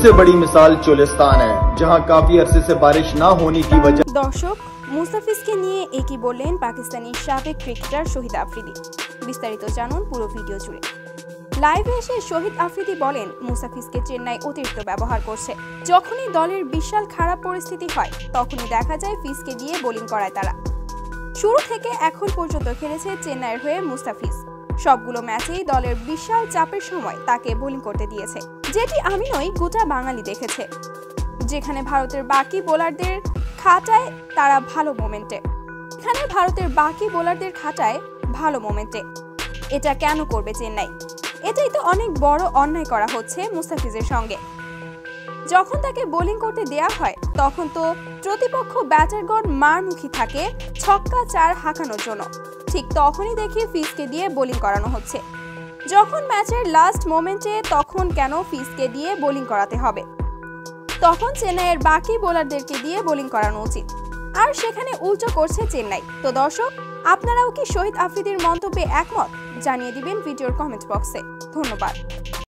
सबसे बड़ी मिसाल चोलिस्तान है, जहां काफी अरसे से बारिश न होने की वजह। दर्शक মুস্তাফিজকে নিয়ে একই বললেন পাকিস্তানি সাবেক ক্রিকেটার শহীদ আফ্রিদি। বিস্তারিত জানুন পুরো ভিডিও জুড়ে। লাইভে এসে শহীদ আফ্রিদি বলেন মুস্তাফিজকে চেন্নাই অতিরিক্ত ব্যবহার করছে। যখনই দলের বিশাল খারাপ পরিস্থিতি হয় তখনই দেখা যায় ফিজকে দিয়ে বোলিং করায় তারা। শুরু থেকে এখন পর্যন্ত খেলেছে চেন্নাইয়ের হয়ে মুস্তাফিজ। সবগুলো ম্যাচেই দলের বিশাল চাপের সময় তাকে বোলিং করতে দিয়েছে, যেটি আমি নই গোটা বাঙালি দেখেছে। যেখানে ভারতের বাকি বোলারদের খাটায় তারা ভালো মোমেন্টে, এটা কেন করবে চেন্নাই? এটাই তো অনেক বড় অন্যায় করা হচ্ছে মুস্তাফিজের সঙ্গে। যখন তাকে বোলিং করতে দেয়া হয় তখন তো প্রতিপক্ষ ব্যাটারগণ মারমুখী থাকে ছক্কা চার হাঁকানোর জন্য, ঠিক তখনই দেখি ফিজকে দিয়ে বোলিং করানো হচ্ছে। যখন ম্যাচের লাস্ট মোমেন্টে তখন কেন ফিজকে দিয়ে বোলিং করাতে হবে? তখন চেন্নাইয়ের বাকি বোলারদেরকে দিয়ে বোলিং করানো উচিত, আর সেখানে উল্টো করছে চেন্নাই। তো দর্শক, আপনারাও কি শহীদ আফ্রিদির মন্তব্যে একমত? জানিয়ে দিবেন ভিডিওর কমেন্ট বক্সে। ধন্যবাদ।